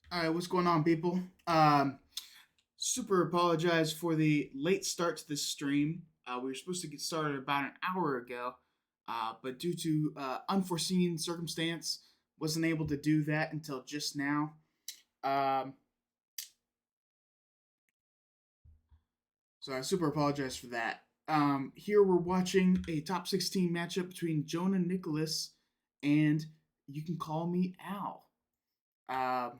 All right, what's going on, people? Super apologize for the late start to this stream. We were supposed to get started about an hour ago, but due to unforeseen circumstance, wasn't able to do that until just now. Um, so I super apologize for that. Here we're watching a top 16 matchup between Jonah Niklas and You Can Call Me Al. Um,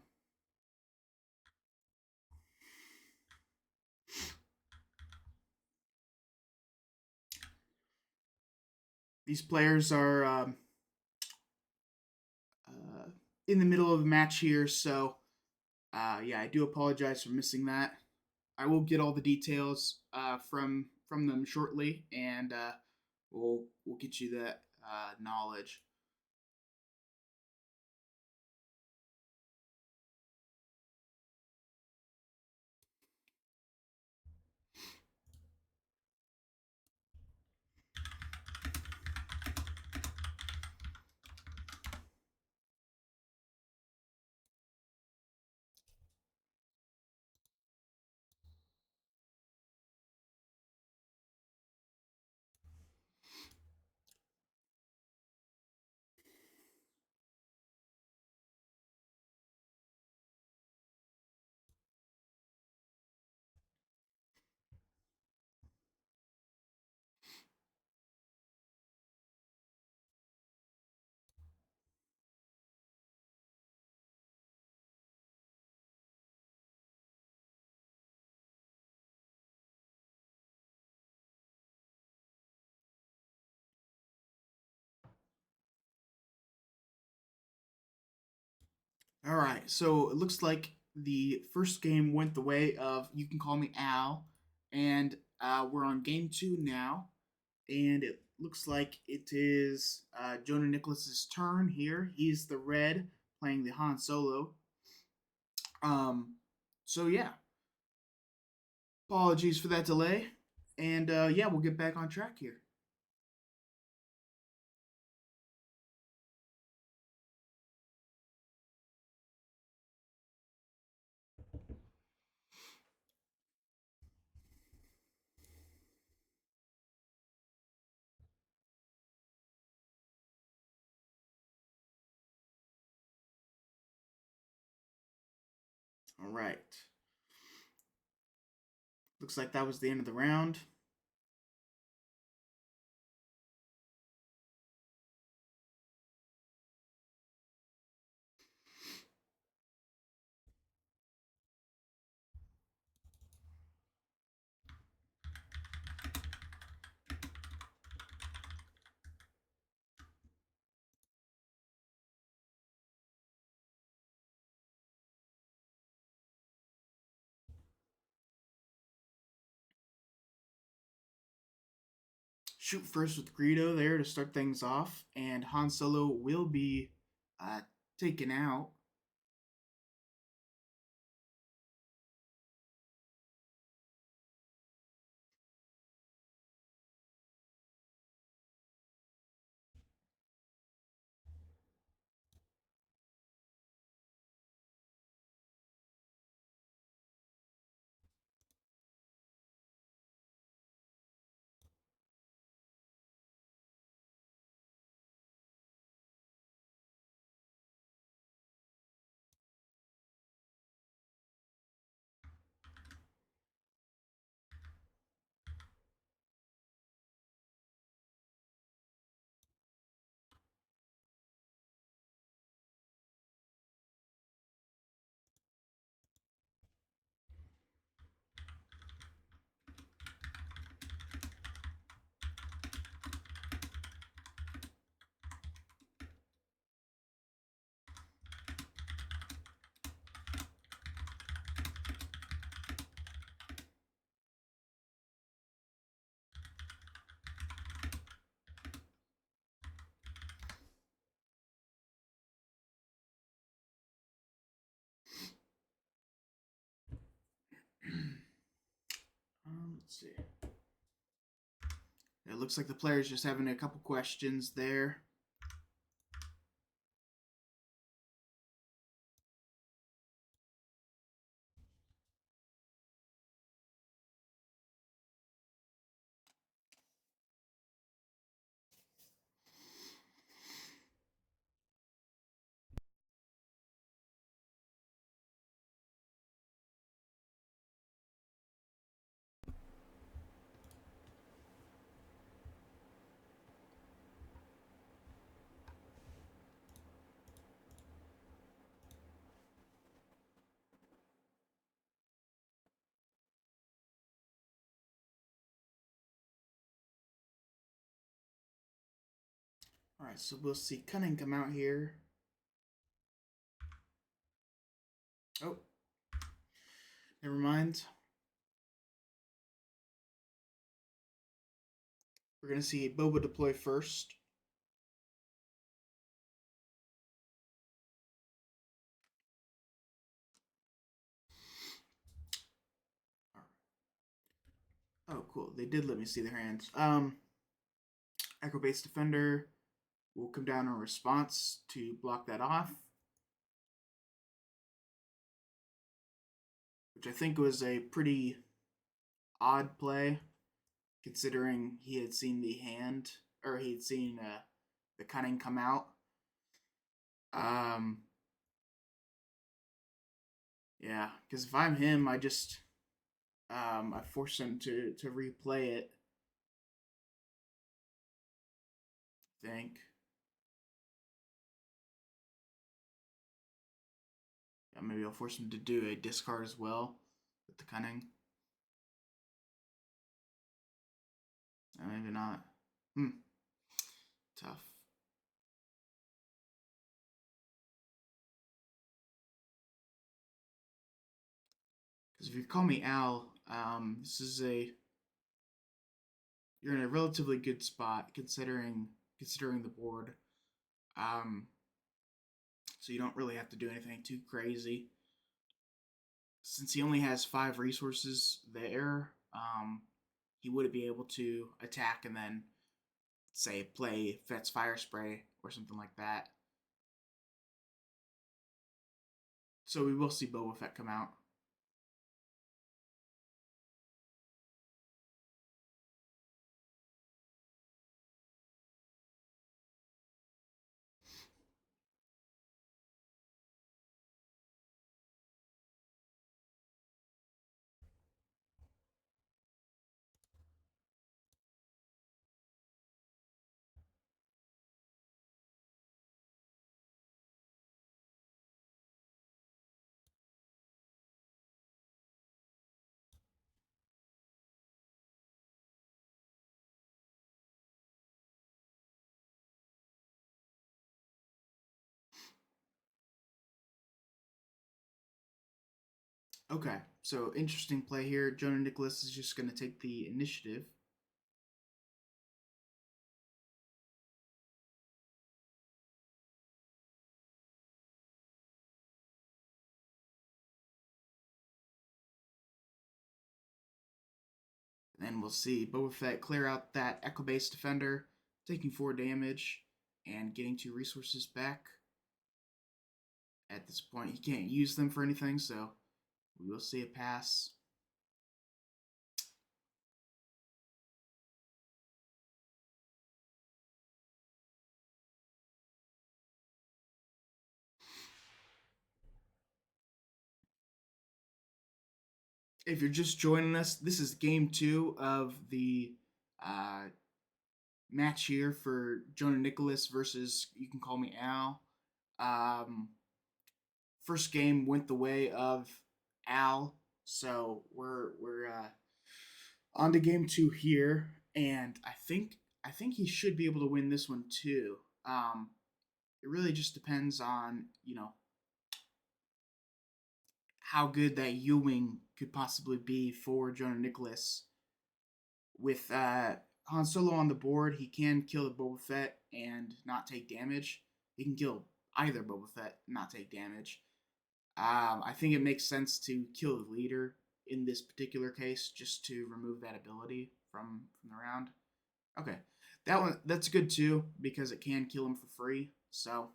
these players are uh, in the middle of the match here, so yeah, I do apologize for missing that. I will get all the details from them shortly, and we'll get you that knowledge. All right, so it looks like the first game went the way of You Can Call Me Al, and we're on game two now, and it looks like it is Jonah Nicholas's turn here. He's the red playing the Han Solo. Um, so yeah, apologies for that delay, and yeah, we'll get back on track here. All right, looks like that was the end of the round. Shoot first with Greedo there to start things off, and Han Solo will be uh, taken out. Let's see. It looks like the player's just having a couple questions there. Alright, so we'll see Cunning come out here. Oh, never mind. We're going to see Boba deploy first. Oh, cool. They did let me see their hands. Echo Base Defender will come down in response to block that off, which I think was a pretty odd play, considering he had seen the hand, or he had seen the Cunning come out. Um, yeah, because if I'm him, I force him to replay it. I think. Yeah, maybe I'll force him to do a discard as well with the Cunning. Maybe not. Tough. Because if you call me Al, this is a you're in a relatively good spot considering the board. Um, so you don't really have to do anything too crazy. Since he only has 5 resources there, he wouldn't be able to attack and then say play Fett's Fire Spray or something like that. So we will see Boba Fett come out. Okay, so interesting play here. Jonah Niklas is just going to take the initiative. And then we'll see Boba Fett clear out that Echo Base Defender, taking 4 damage and getting 2 resources back. At this point, he can't use them for anything, so we will see a pass. If you're just joining us, this is game 2 of the uh, match here for Jonah Niklas versus You Can Call Me Al. First game went the way of Al, so we're on to game 2 here, and I think he should be able to win this one too. It really just depends on how good that Ewing could possibly be for Jonah Niklas. With Han Solo on the board, he can kill the Boba Fett and not take damage. He can kill either Boba Fett and not take damage. I think it makes sense to kill the leader in this particular case, just to remove that ability from the round. Okay, that's good too because it can kill him for free. So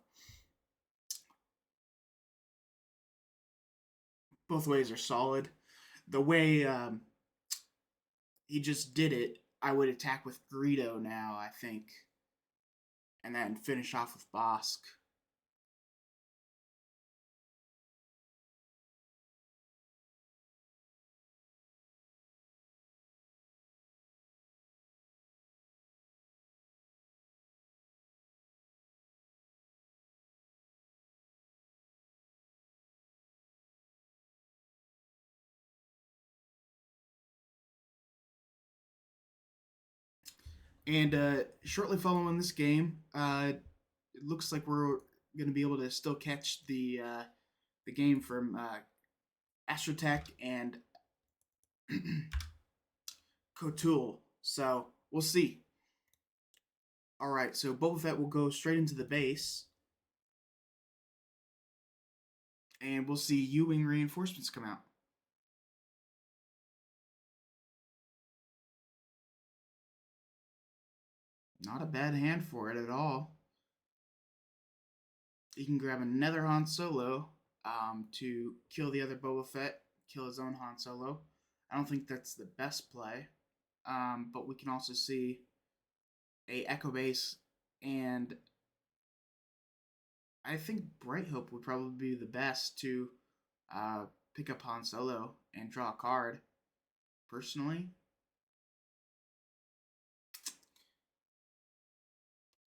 both ways are solid. The way he just did it, I would attack with Greedo now, I think, and then finish off with Bosk. And shortly following this game, it looks like we're going to be able to still catch the game from Astrotech and Kotul. So we'll see. All right, so Boba Fett will go straight into the base, and we'll see U-wing reinforcements come out. Not a bad hand for it at all. He can grab another Han Solo to kill the other Boba Fett, kill his own Han Solo. I don't think that's the best play, but we can also see a Echo base, and I think Bright Hope would probably be the best to uh, pick up Han Solo and draw a card. Personally,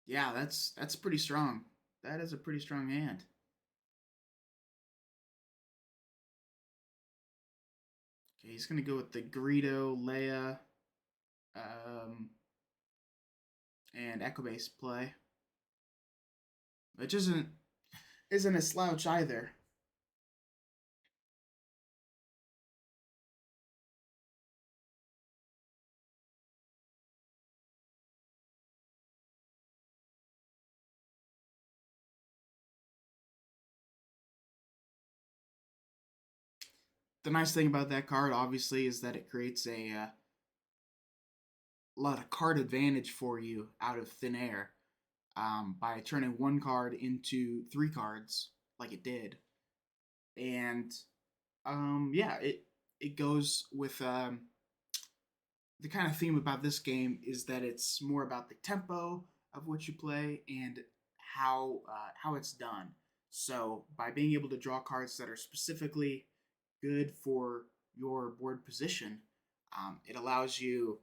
yeah, that's pretty strong. That is a pretty strong hand. Okay, he's gonna go with the Greedo, Leia, um, and Echo base play, which isn't a slouch either. The nice thing about that card, obviously, is that it creates a lot of card advantage for you out of thin air by turning one card into three cards, like it did. And yeah, it goes with the kind of theme about this game is that it's more about the tempo of what you play and how it's done. So by being able to draw cards that are specifically good for your board position, it allows you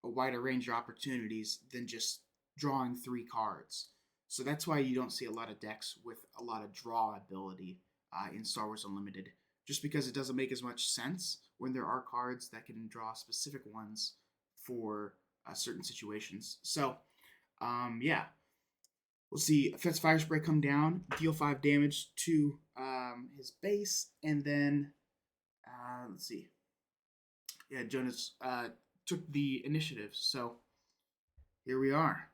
a wider range of opportunities than just drawing three cards. So that's why you don't see a lot of decks with a lot of draw ability in Star Wars Unlimited, just because it doesn't make as much sense when there are cards that can draw specific ones for certain situations. So, yeah, we'll see Fett's Fire Spray come down, deal 5 damage to his base, and then, let's see. Yeah, Jonas took the initiative. So, here we are.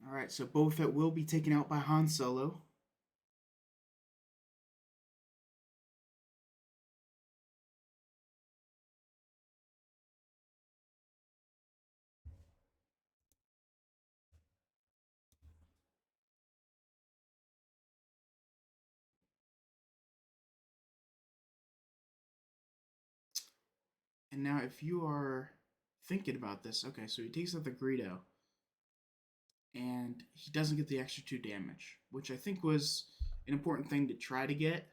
All right, so Boba Fett will be taken out by Han Solo. And now, if you are thinking about this, okay, so he takes out the Greedo, and he doesn't get the extra 2 damage, which I think was an important thing to try to get.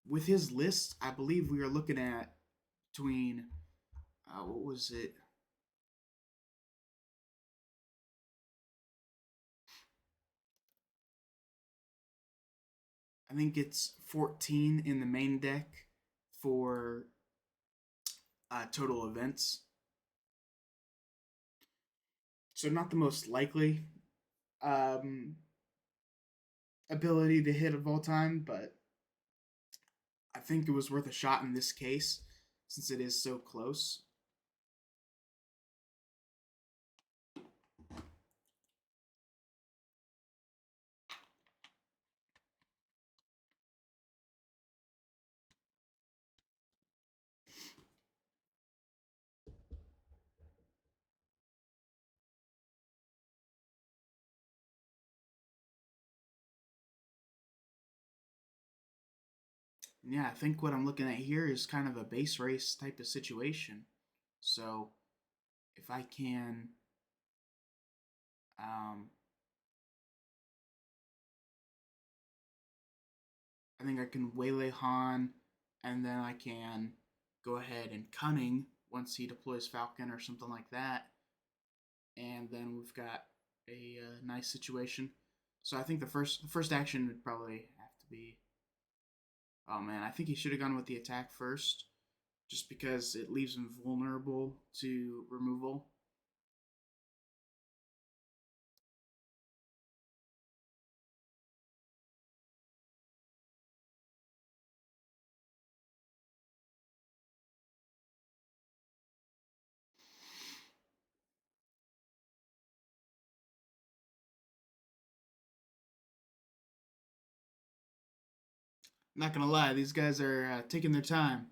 With his list, I believe we are looking at between, what was it? I think it's 14 in the main deck for total events. So, not the most likely um, ability to hit of all time, but I think it was worth a shot in this case since it is so close. Yeah, I think what I'm looking at here is kind of a base race type of situation. So if I can, um, I think I can waylay Han, and then I can go ahead and cunning once he deploys Falcon or something like that, and then we've got a nice situation. So I think the first action would probably have to be. Oh man, I think he should have gone with the attack first, just because it leaves him vulnerable to removal. Not gonna lie, these guys are taking their time.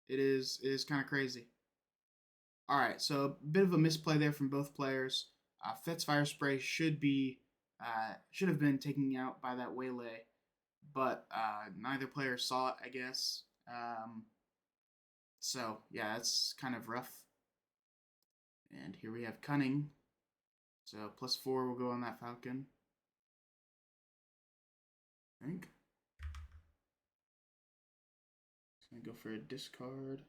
It is kind of crazy. All right, so a bit of a misplay there from both players. Fett's fire spray should have been taken out by that waylay, but neither player saw it, I guess. So yeah, that's kind of rough. And here we have cunning. So +4 will go on that falcon. I think. It's gonna go for a discard.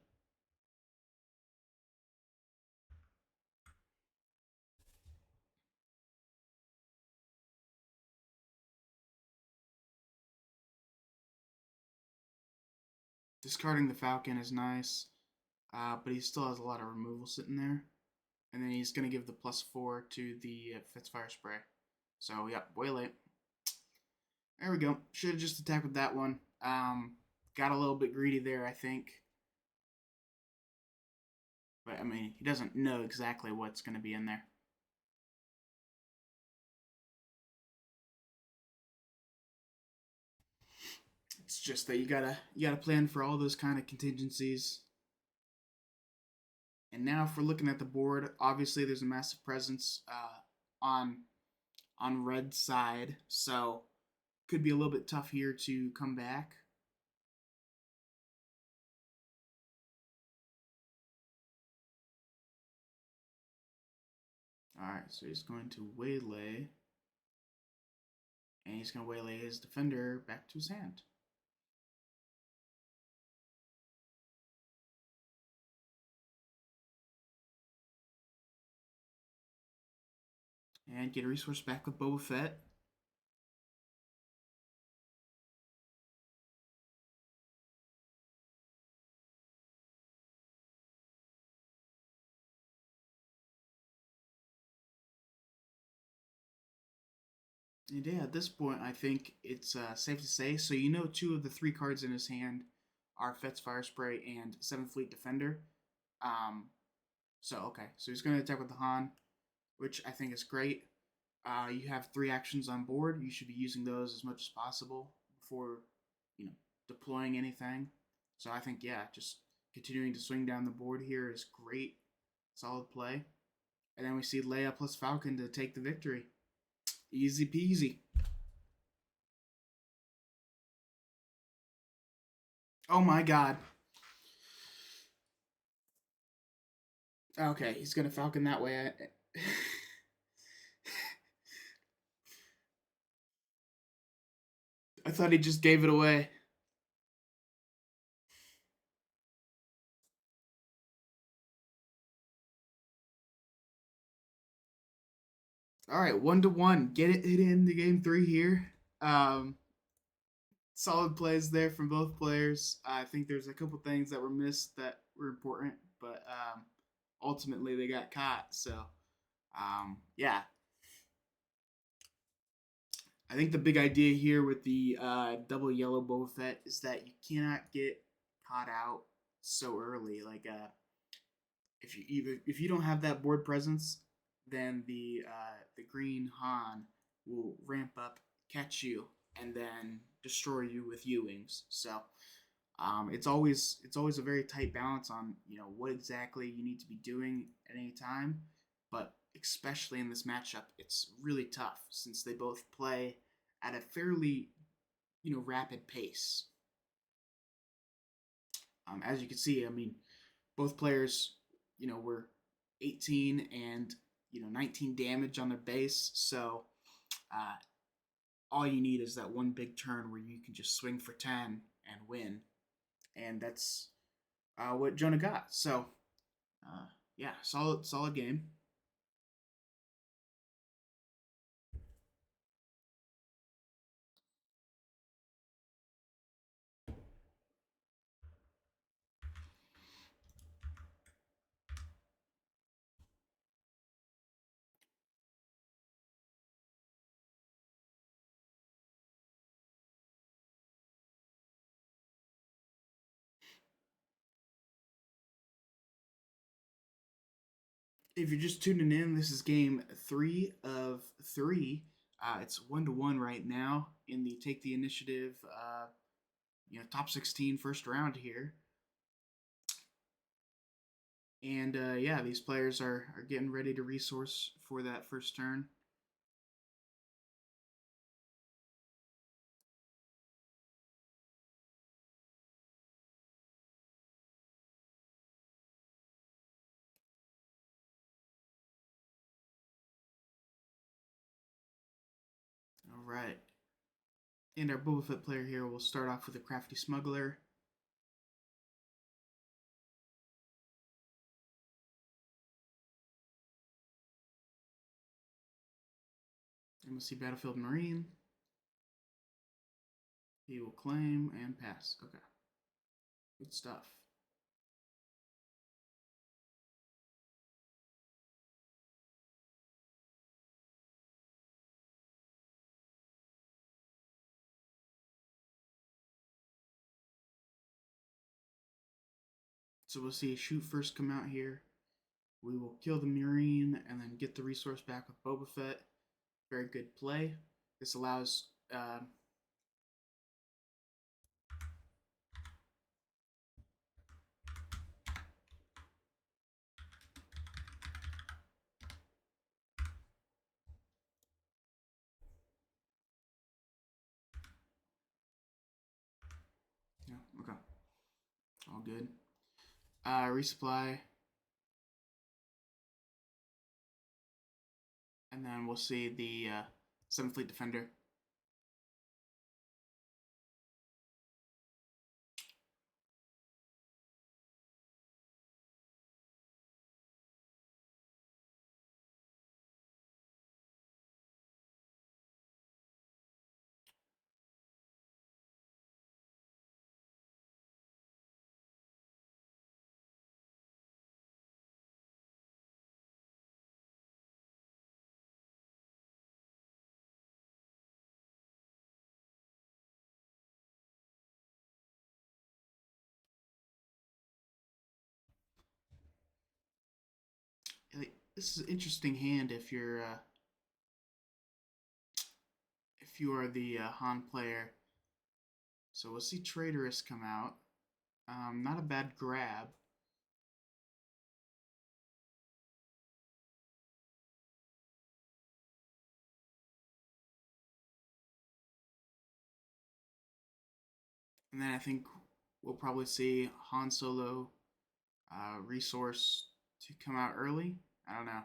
Discarding the falcon is nice, but he still has a lot of removal sitting there. And then he's gonna give the +4 to the Fitz fire spray. So yep, way late. There we go. Should have just attacked with that one. Got a little bit greedy there, I think. But I mean, he doesn't know exactly what's going to be in there. It's just that you gotta plan for all those kind of contingencies. And now, if we're looking at the board, obviously there's a massive presence on red side, so could be a little bit tough here to come back. All right, so he's going to waylay, and he's going to waylay his defender back to his hand. And get a resource back with Boba Fett. And yeah, at this point, I think it's safe to say. So you know, two of the three cards in his hand are Fett's Fire Spray and Seventh Fleet Defender. Um, so okay, so he's going to attack with the Han, which I think is great. You have three actions on board. You should be using those as much as possible before, you know, deploying anything. So I think yeah, just continuing to swing down the board here is great, solid play. And then we see Leia plus Falcon to take the victory. Easy peasy. Oh my god. Okay, he's gonna Falcon that way. I thought he just gave it away. All right, 1-1. Get it in the game three here. Um, Solid plays there from both players. I think there's a couple things that were missed that were important, but ultimately they got caught. So yeah, I think the big idea here with the double yellow Boba Fett is that you cannot get caught out so early. Like if you don't have that board presence, then the green Han will ramp up, catch you, and then destroy you with U wings. So it's always a very tight balance on what exactly you need to be doing at any time, but especially in this matchup, it's really tough since they both play at a fairly rapid pace. As you can see, I mean, both players, were 18 and 19 damage on their base. So uh, all you need is that one big turn where you can just swing for 10 and win, and that's what Jonah got. So uh, yeah, solid game. If you're just tuning in, this is game 3 of 3. It's 1-1 right now in the Take the Initiative, top 16 first round here. And yeah, these players are getting ready to resource for that first turn. All right. And our Boba Fett player here will start off with a Crafty Smuggler. And we'll see Battlefield Marine. He will claim and pass. Okay. Good stuff. So we'll see Shoot first come out here. We will kill the Marine and then get the resource back with Boba Fett. Very good play. This allows yeah, okay. All good. Resupply. And then we'll see the 7th Fleet Defender. This is an interesting hand if you are the Han player. So we'll see Traitorous come out. Not a bad grab. And then I think we'll probably see Han Solo resource to come out early. I don't know.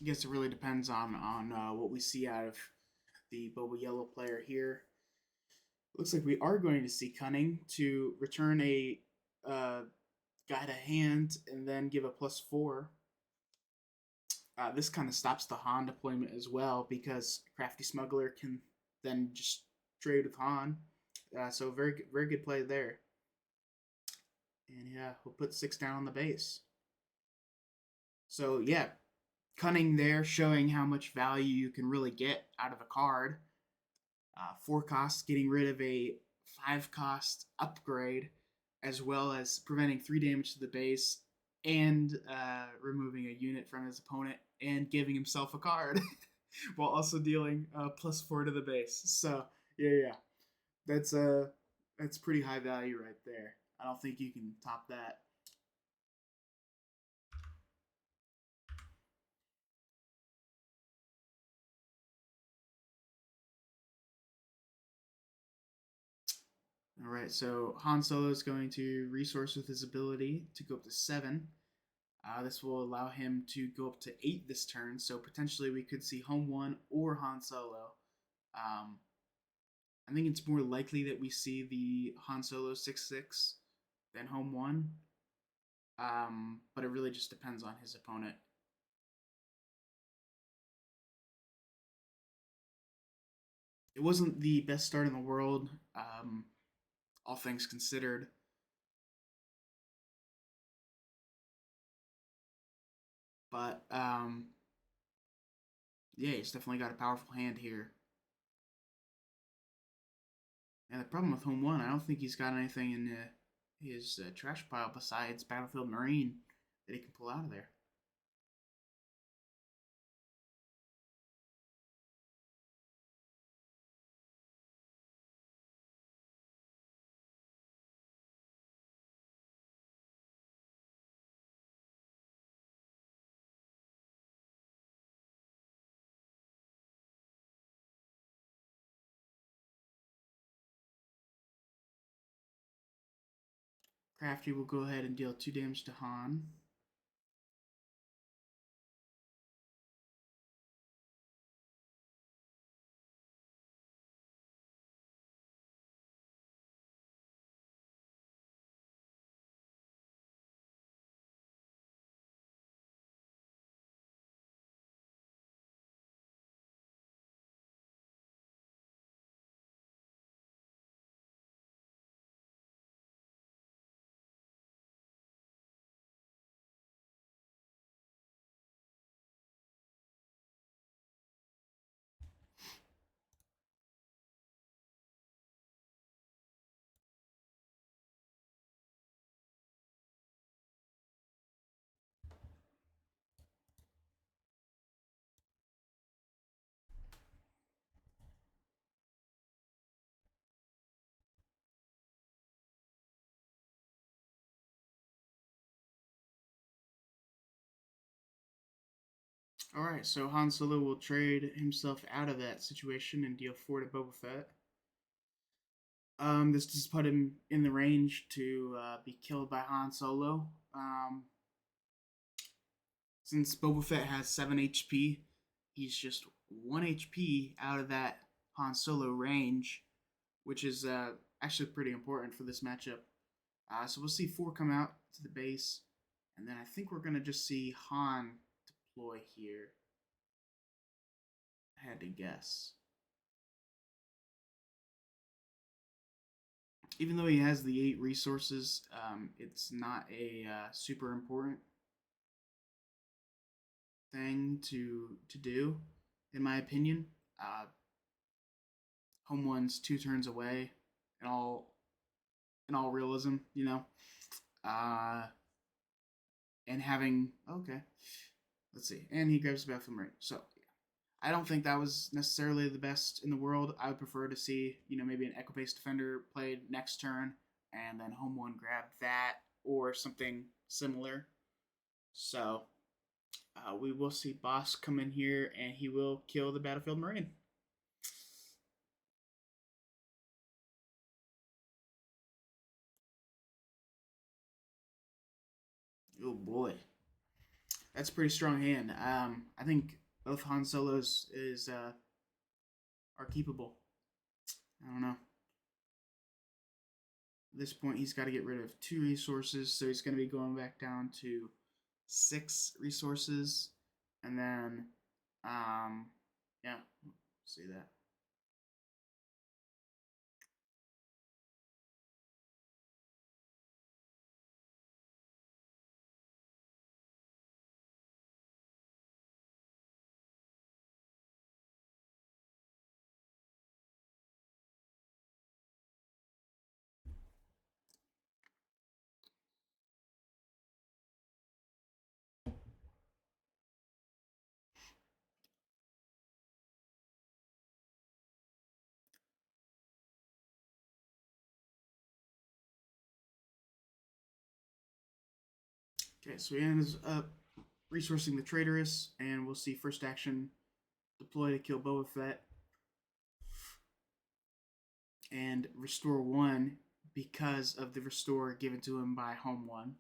I guess it really depends on what we see out of the Boba Yellow player here. Looks like we are going to see Cunning to return a guide a hand and then give a +4. This kind of stops the Han deployment as well because Crafty Smuggler can then just trade with Han. So very good play there. And yeah, we'll put 6 down on the base. So yeah, Cunning there showing how much value you can really get out of a card. 4 costs, getting rid of a 5 cost upgrade, as well as preventing 3 damage to the base and removing a unit from his opponent and giving himself a card while also dealing +4 to the base. So yeah, that's pretty high value right there. I don't think you can top that. All right, so Han Solo is going to resource with his ability to go up to 7. This will allow him to go up to 8 this turn, so potentially we could see Home 1 or Han Solo. Um, I think it's more likely that we see the Han Solo 6/6 than Home 1, but it really just depends on his opponent. It wasn't the best start in the world, all things considered. But yeah, he's definitely got a powerful hand here. And the problem with Home 1, I don't think he's got anything in his trash pile besides Battlefield Marine that he can pull out of there. Crafty will go ahead and deal 2 damage to Han. Alright, so Han Solo will trade himself out of that situation and deal 4 to Boba Fett. This just put him in the range to be killed by Han Solo. Since Boba Fett has 7 HP, he's just 1 HP out of that Han Solo range, which is actually pretty important for this matchup. So we'll see 4 come out to the base, and then I think we're going to just see Han deploy here. I had to guess. Even though he has the 8 resources, it's not a super important thing to do, in my opinion. Home 1's 2 turns away, in all realism, you know. Uh, and having okay, let's see, and he grabs the Battlefield Marine. So I don't think that was necessarily the best in the world. I would prefer to see, maybe an Echo-based defender played next turn, and then Home 1 grabbed that, or something similar. So we will see Boss come in here, and he will kill the Battlefield Marine. Oh boy, that's a pretty strong hand. I think both Han Solos are keepable. I don't know. At this point, he's got to get rid of 2 resources, so he's going to be going back down to 6 resources, and then, yeah, see that. Okay, so he ends up resourcing the traitorous, and we'll see first action deploy to kill Boba Fett and restore 1. because of the restore given to him by home one.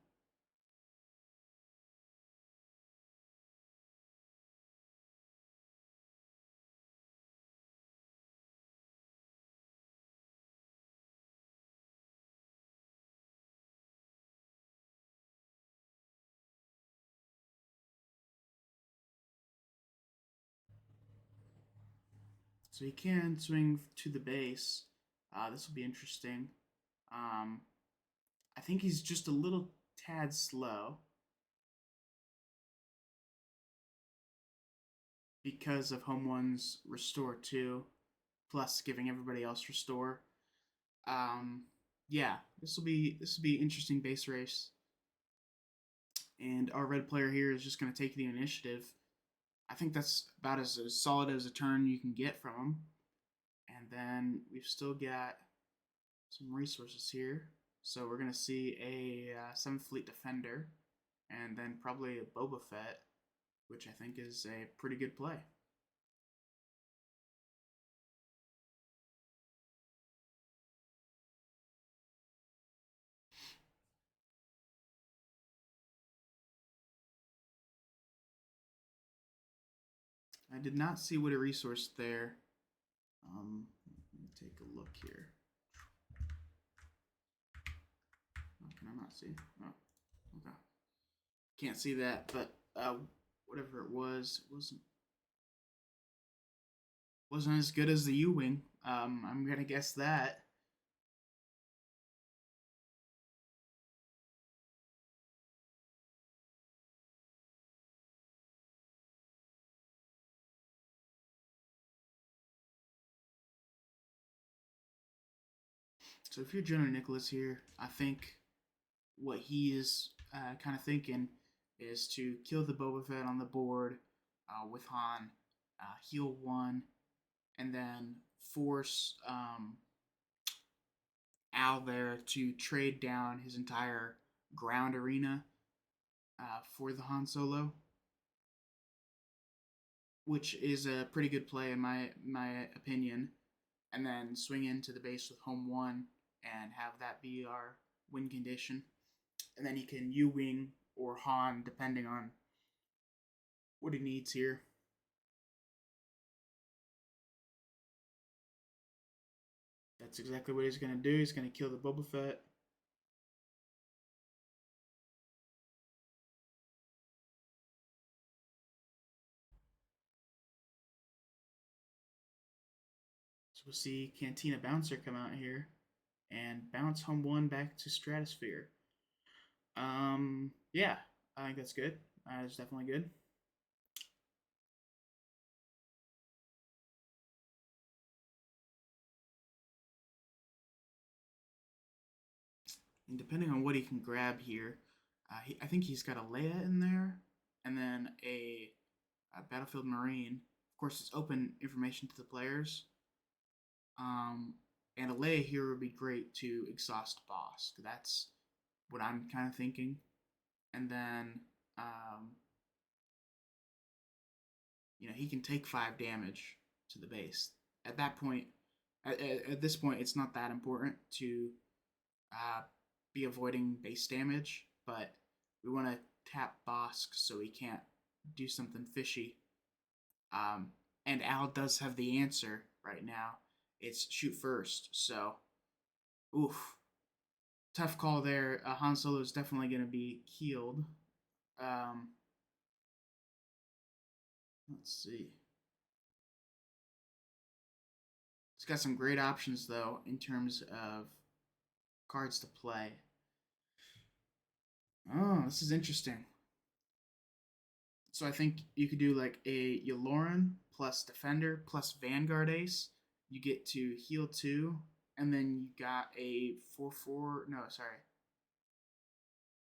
So he can swing to the base. This will be interesting. Um, I think he's just a little tad slow because of home one's restore 2, plus giving everybody else restore. Um, yeah, this will be interesting base race. And our red player here is just going to take the initiative. I think that's about as solid as a turn you can get from him. And then we've still got some resources here. So we're going to see a 7th Fleet Defender, and then probably a Boba Fett, which I think is a pretty good play. I did not see what a resource there. Let me take a look here. Oh, can I not see? Oh, okay. Can't see that, but whatever it wasn't as good as the U-wing. I'm gonna guess that. So if you're Jonah Niklas here, I think what he is kind of thinking is to kill the Boba Fett on the board with Han, heal 1, and then force Al there to trade down his entire ground arena for the Han Solo, which is a pretty good play in my opinion. And then swing into the base with home 1 and have that be our win condition. And then he can U-wing or Han depending on what he needs here. That's exactly what he's going to do. He's going to kill the Boba Fett. So we'll see Cantina Bouncer come out here and bounce home 1 back to Stratosphere. Yeah, I think that's good. It's definitely good. And depending on what he can grab here, I think he's got a Leia in there, and then a Battlefield Marine. Of course, it's open information to the players. And a Leia here would be great to exhaust boss. That's what I'm kind of thinking. And then, he can take 5 damage to the base. At that point, at this point, it's not that important to uh, be avoiding base damage, but we want to tap Bosk so he can't do something fishy. And Al does have the answer right now. It's shoot first. So, oof, tough call there. Han Solo is definitely going to be healed. Um, let's see. It's got some great options though in terms of cards to play. Oh, this is interesting. So I think you could do like a Yaloran plus Defender plus Vanguard Ace. You get to heal 2, and then you got a 4/4. No, sorry.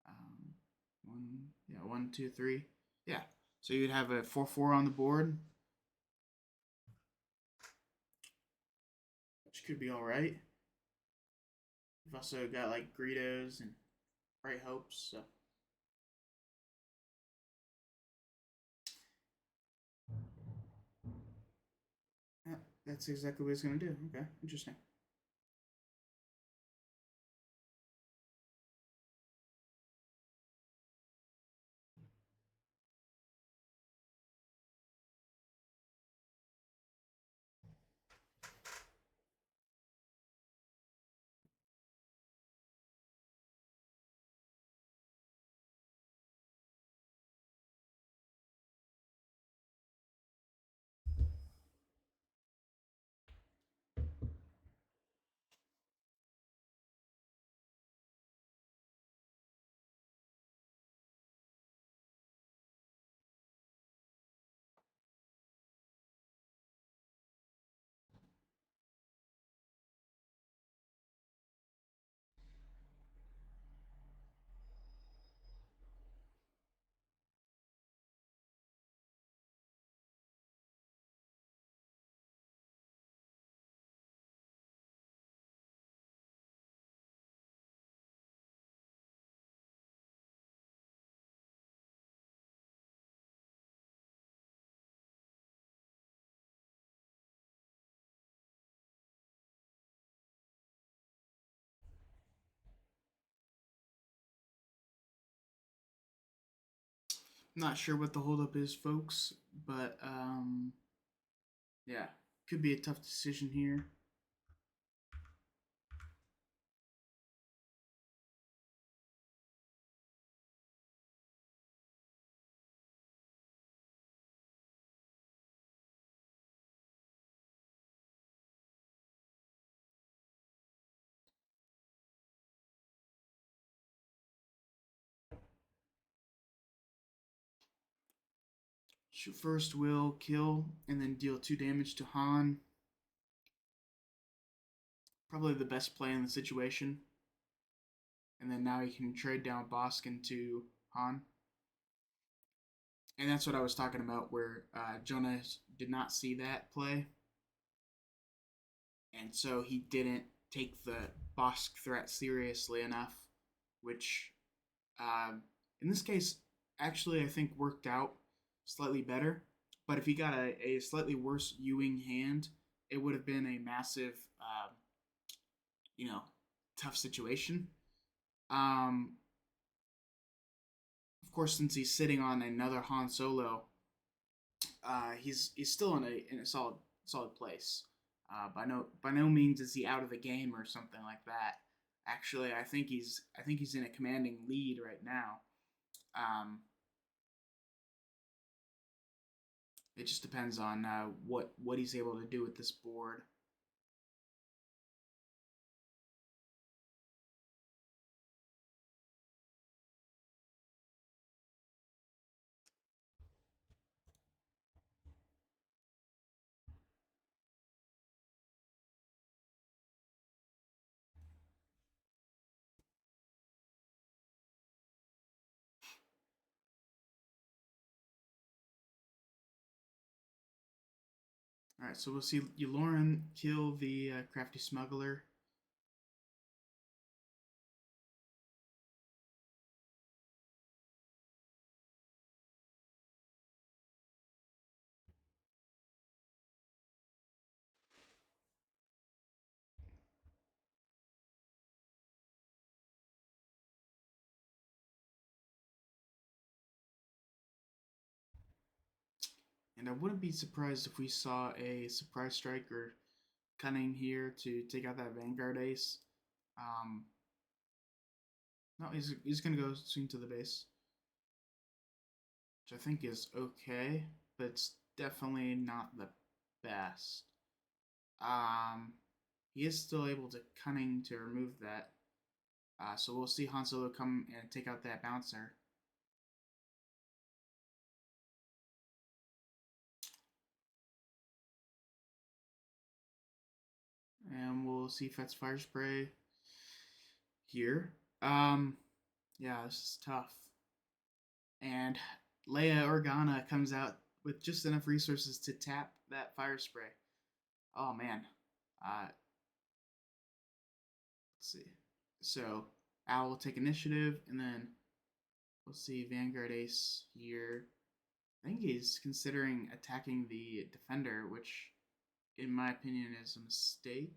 Um, 1, 2, 3. Yeah. So you'd have a 4/4 on the board, which could be all right. You've also got like Greedos and Bright Hopes. So yeah, that's exactly what it's gonna do. Okay, interesting. Not sure what the holdup is, folks, but yeah, could be a tough decision here. First will kill and then deal 2 damage to Han. Probably the best play in the situation. And then now he can trade down Bosk into Han. And that's what I was talking about, where Jonah did not see that play. And so he didn't take the Bosk threat seriously enough, which in this case actually I think worked out slightly better. But if he got a slightly worse Ewing hand, it would have been a massive, you know, tough situation. Um, of course, since he's sitting on another Han Solo, he's still in a solid place. By no means is he out of the game or something like that. Actually, I think he's in a commanding lead right now. It just depends on what he's able to do with this board. All right, so we'll see Lauren kill the crafty smuggler. And I wouldn't be surprised if we saw a surprise strike or cunning here to take out that Vanguard ace. Um, no, he's gonna go swing to the base, which I think is okay, but it's definitely not the best. Um, he is still able to cunning to remove that. So we'll see Han Solo come and take out that bouncer. And we'll see if that's fire spray here. Yeah, this is tough. And Leia Organa comes out with just enough resources to tap that fire spray. Oh man. Let's see. So Al will take initiative, and then we'll see Vanguard Ace here. I think he's considering attacking the defender, which, in my opinion, is a mistake.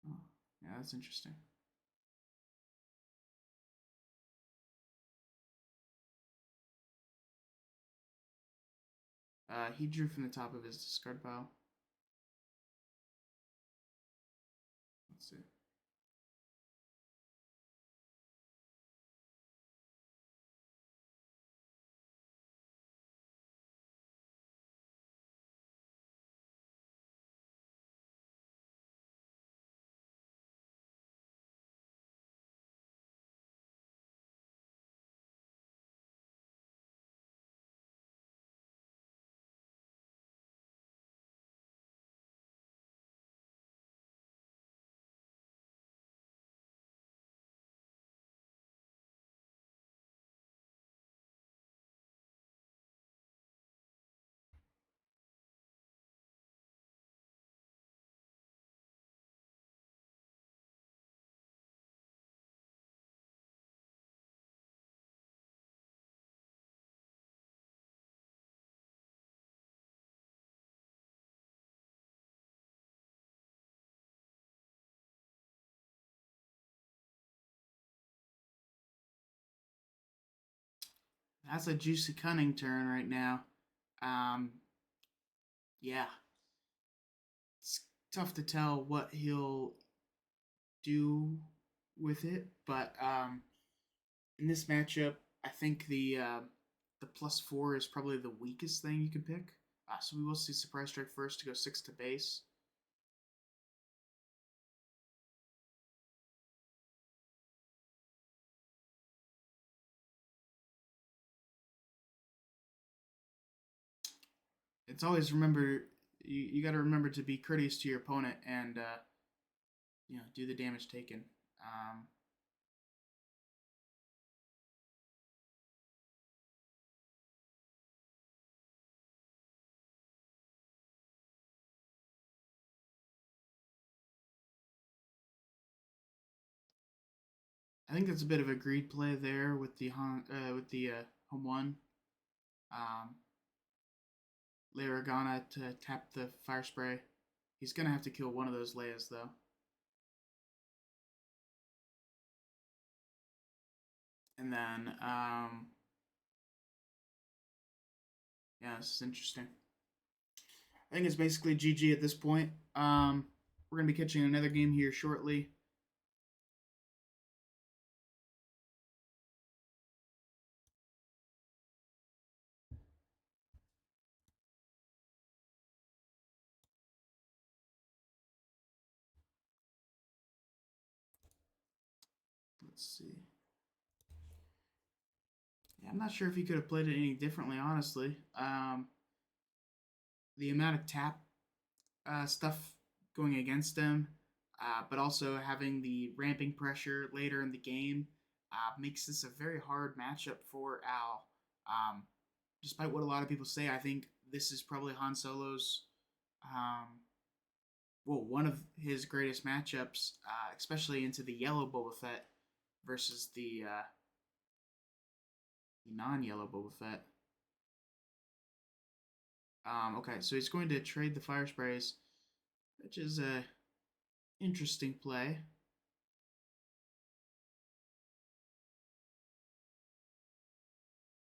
Oh, yeah, that's interesting. He drew from the top of his discard pile. Let's see. That's a juicy cunning turn right now. Um, yeah, it's tough to tell what he'll do with it, but in this matchup, I think the +4 is probably the weakest thing you can pick. So we will see Surprise Strike first to go 6 to base. It's always remember you got to remember to be courteous to your opponent and do the damage taken. Um, I think that's a bit of a greed play there with the home one. Um, Leia to tap the fire spray. He's gonna have to kill one of those Leias though. And then yeah, this is interesting. I think it's basically GG at this point. We're gonna be catching another game here shortly. Let's see. Yeah, I'm not sure if he could have played it any differently, honestly. The amount of tap stuff going against him, but also having the ramping pressure later in the game makes this a very hard matchup for Al. Um, Despite what a lot of people say, I think this is probably Han Solo's, one of his greatest matchups, especially into the yellow Boba Fett versus the non-yellow Boba Fett. Okay, so he's going to trade the fire sprays, which is a interesting play.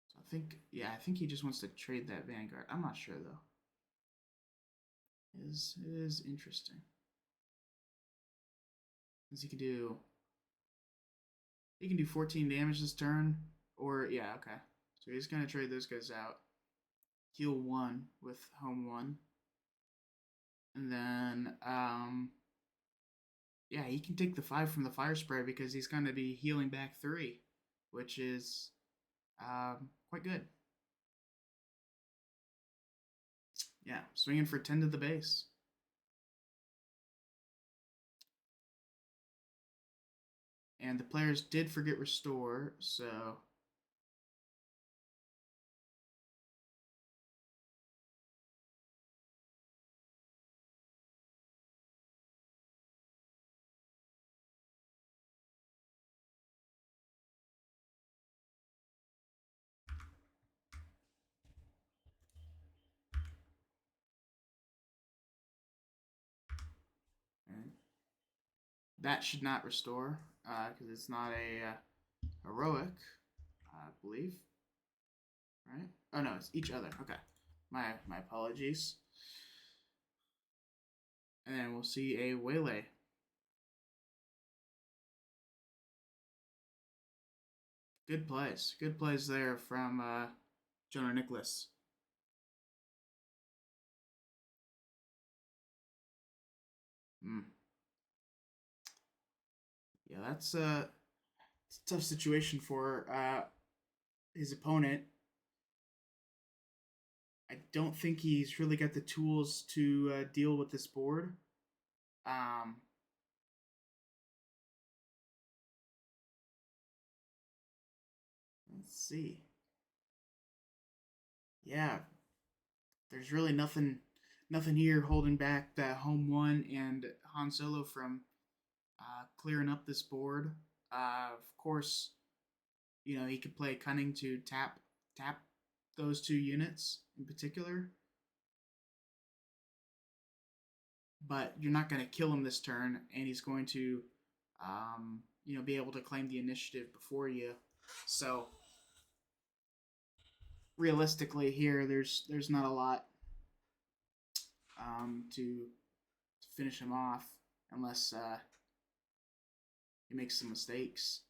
So I think he just wants to trade that Vanguard. I'm not sure though. It is interesting. Because he can do 14 damage this turn, or yeah, okay. So he's gonna trade those guys out. Heal 1 with home 1, and then yeah, he can take the 5 from the fire spray because he's gonna be healing back 3, which is quite good. Yeah, swinging for 10 to the base. And the players did forget restore, so that should not restore because it's not a heroic, I believe. Right? Oh no, it's each other. Okay, my apologies. And then we'll see a waylay. Good plays there from Jonah Niklas. Mm. Yeah, that's a tough situation for his opponent. I don't think he's really got the tools to deal with this board. Um, let's see. Yeah, there's really nothing here holding back that home 1 and Han Solo from clearing up this board. Of course, he could play cunning to tap those 2 units in particular, but you're not going to kill him this turn, and he's going to be able to claim the initiative before you. So realistically here, there's not a lot to finish him off unless he makes some mistakes.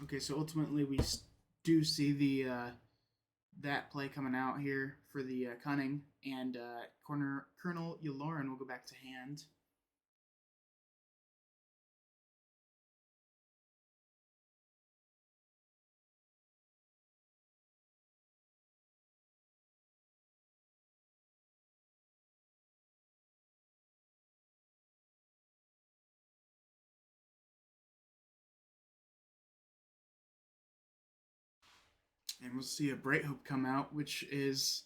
Okay, so ultimately we do see the that play coming out here for the cunning, and corner Colonel Yaloran will go back to hand. And we'll see a Bright Hope come out, which is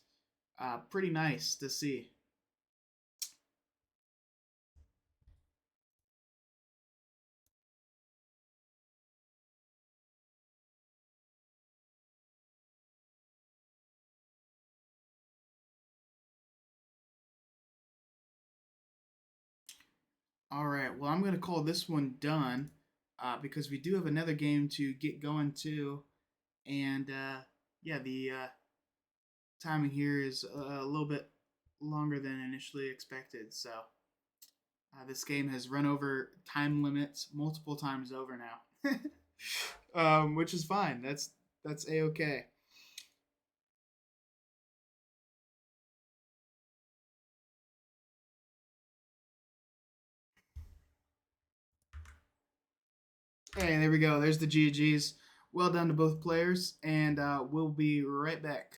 pretty nice to see. All right, well, I'm going to call this one done because we do have another game to get going too. And yeah, the timing here is a little bit longer than initially expected. So this game has run over time limits multiple times over now, which is fine. That's a okay. Hey, there we go. There's the GGs. Well done to both players, and we'll be right back.